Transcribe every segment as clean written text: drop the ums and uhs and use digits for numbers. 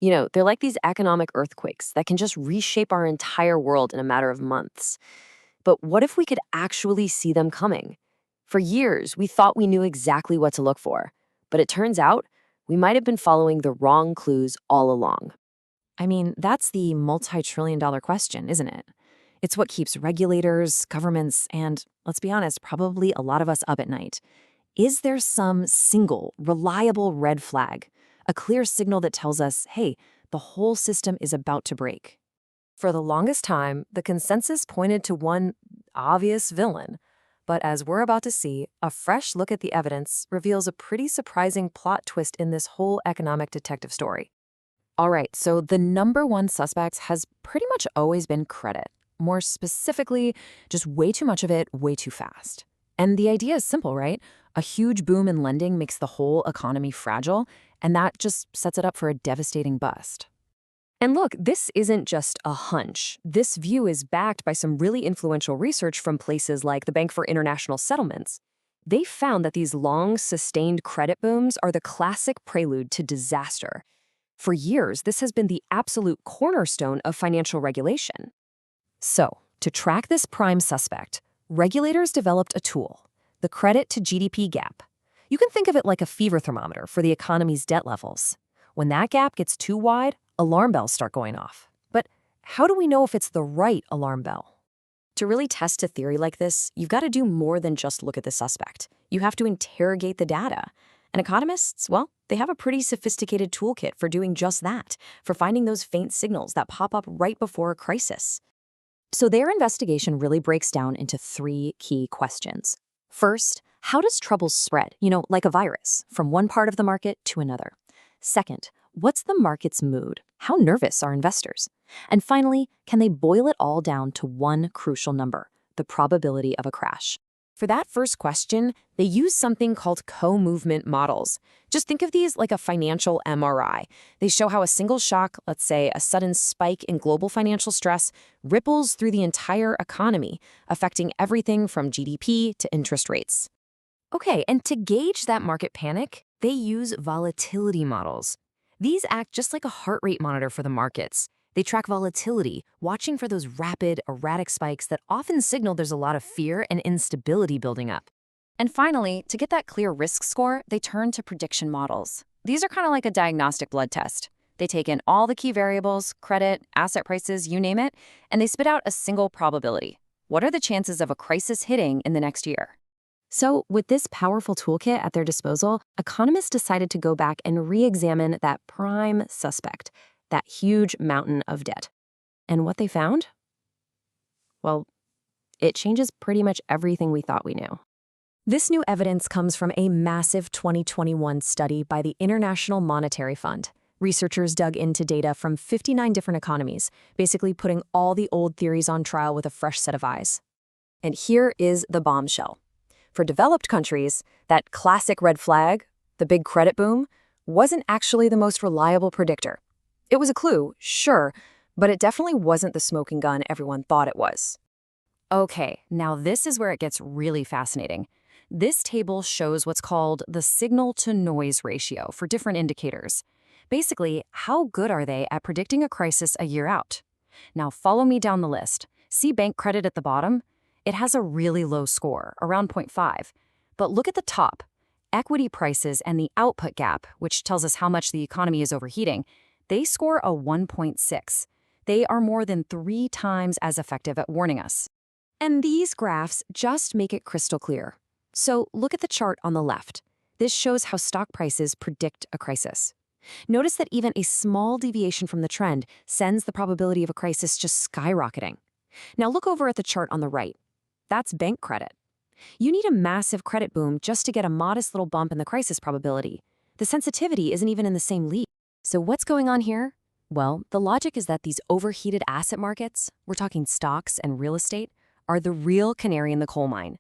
They're like these economic earthquakes that can just reshape our entire world in a matter of months. But what if we could actually see them coming? For years, we thought we knew exactly what to look for, but it turns out we might have been following the wrong clues all along. I mean, that's the multi-trillion-dollar question, isn't it? It's what keeps regulators, governments, and, let's be honest, probably a lot of us up at night. Is there some single, reliable red flag? A clear signal that tells us, hey, the whole system is about to break? For the longest time, the consensus pointed to one obvious villain. But as we're about to see, a fresh look at the evidence reveals a pretty surprising plot twist in this whole economic detective story. All right, so the number one suspect has pretty much always been credit. More specifically, just way too much of it, way too fast. And the idea is simple, right? A huge boom in lending makes the whole economy fragile, and that just sets it up for a devastating bust. And look, this isn't just a hunch. This view is backed by some really influential research from places like the Bank for International Settlements. They found that these long, sustained credit booms are the classic prelude to disaster. For years, this has been the absolute cornerstone of financial regulation. So, to track this prime suspect, regulators developed a tool, the credit to GDP gap. You can think of it like a fever thermometer for the economy's debt levels. When that gap gets too wide, alarm bells start going off. But how do we know if it's the right alarm bell? To really test a theory like this, you've got to do more than just look at the suspect. You have to interrogate the data. And economists, well, they have a pretty sophisticated toolkit for doing just that, for finding those faint signals that pop up right before a crisis. So their investigation really breaks down into three key questions. First, how does trouble spread, like a virus, from one part of the market to another? Second, what's the market's mood? How nervous are investors? And finally, can they boil it all down to one crucial number, the probability of a crash? For that first question, they use something called co-movement models. Just think of these like a financial MRI. They show how a single shock, let's say a sudden spike in global financial stress, ripples through the entire economy, affecting everything from GDP to interest rates. Okay, and to gauge that market panic, they use volatility models. These act just like a heart rate monitor for the markets. They track volatility, watching for those rapid, erratic spikes that often signal there's a lot of fear and instability building up. And finally, to get that clear risk score, they turn to prediction models. These are kind of like a diagnostic blood test. They take in all the key variables, credit, asset prices, you name it, and they spit out a single probability. What are the chances of a crisis hitting in the next year? So, with this powerful toolkit at their disposal, economists decided to go back and re-examine that prime suspect, that huge mountain of debt. And what they found? Well, it changes pretty much everything we thought we knew. This new evidence comes from a massive 2021 study by the International Monetary Fund. Researchers dug into data from 59 different economies, basically putting all the old theories on trial with a fresh set of eyes. And here is the bombshell. For developed countries, that classic red flag, the big credit boom, wasn't actually the most reliable predictor. It was a clue, sure, but it definitely wasn't the smoking gun everyone thought it was. Okay, now this is where it gets really fascinating. This table shows what's called the signal-to-noise ratio for different indicators. Basically, how good are they at predicting a crisis a year out? Now follow me down the list. See bank credit at the bottom? It has a really low score, around 0.5. But look at the top. Equity prices and the output gap, which tells us how much the economy is overheating, they score a 1.6. They are more than 3 times as effective at warning us. And these graphs just make it crystal clear. So look at the chart on the left. This shows how stock prices predict a crisis. Notice that even a small deviation from the trend sends the probability of a crisis just skyrocketing. Now look over at the chart on the right. That's bank credit. You need a massive credit boom just to get a modest little bump in the crisis probability. The sensitivity isn't even in the same league. So what's going on here? Well, the logic is that these overheated asset markets, we're talking stocks and real estate, are the real canary in the coal mine.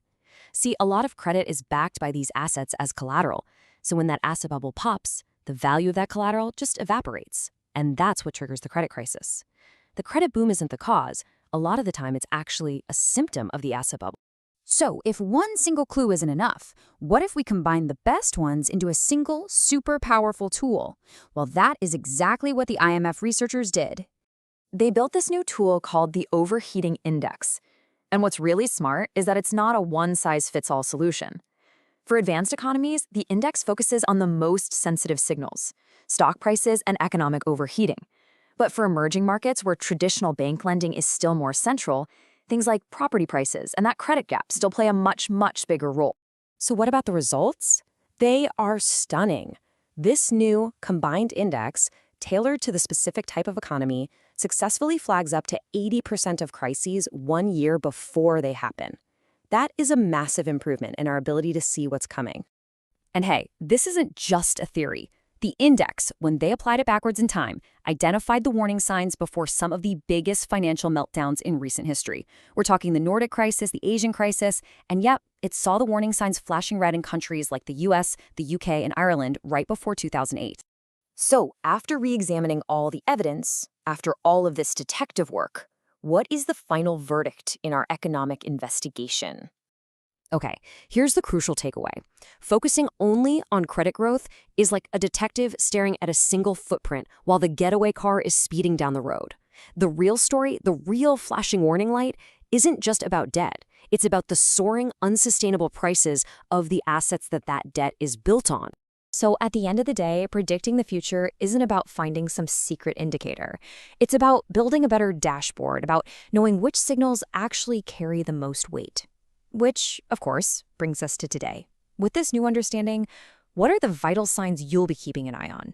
See, a lot of credit is backed by these assets as collateral. So when that asset bubble pops, the value of that collateral just evaporates. And that's what triggers the credit crisis. The credit boom isn't the cause. A lot of the time, it's actually a symptom of the asset bubble. So, if one single clue isn't enough, what if we combine the best ones into a single, super powerful tool? Well, that is exactly what the IMF researchers did. They built this new tool called the Overheating Index. And what's really smart is that it's not a one-size-fits-all solution. For advanced economies, the index focuses on the most sensitive signals, stock prices and economic overheating. But for emerging markets where traditional bank lending is still more central, things like property prices and that credit gap still play a much, much bigger role. So what about the results? They are stunning. This new combined index, tailored to the specific type of economy, successfully flags up to 80% of crises 1 year before they happen. That is a massive improvement in our ability to see what's coming. And hey, this isn't just a theory. The index, when they applied it backwards in time, identified the warning signs before some of the biggest financial meltdowns in recent history. We're talking the Nordic crisis, the Asian crisis, and yep, it saw the warning signs flashing red in countries like the US, the UK, and Ireland right before 2008. So, after re-examining all the evidence, after all of this detective work, what is the final verdict in our economic investigation? Okay, here's the crucial takeaway. Focusing only on credit growth is like a detective staring at a single footprint while the getaway car is speeding down the road. The real story, the real flashing warning light, isn't just about debt. It's about the soaring, unsustainable prices of the assets that debt is built on. So at the end of the day, predicting the future isn't about finding some secret indicator. It's about building a better dashboard, about knowing which signals actually carry the most weight. Which, of course, brings us to today. With this new understanding, what are the vital signs you'll be keeping an eye on?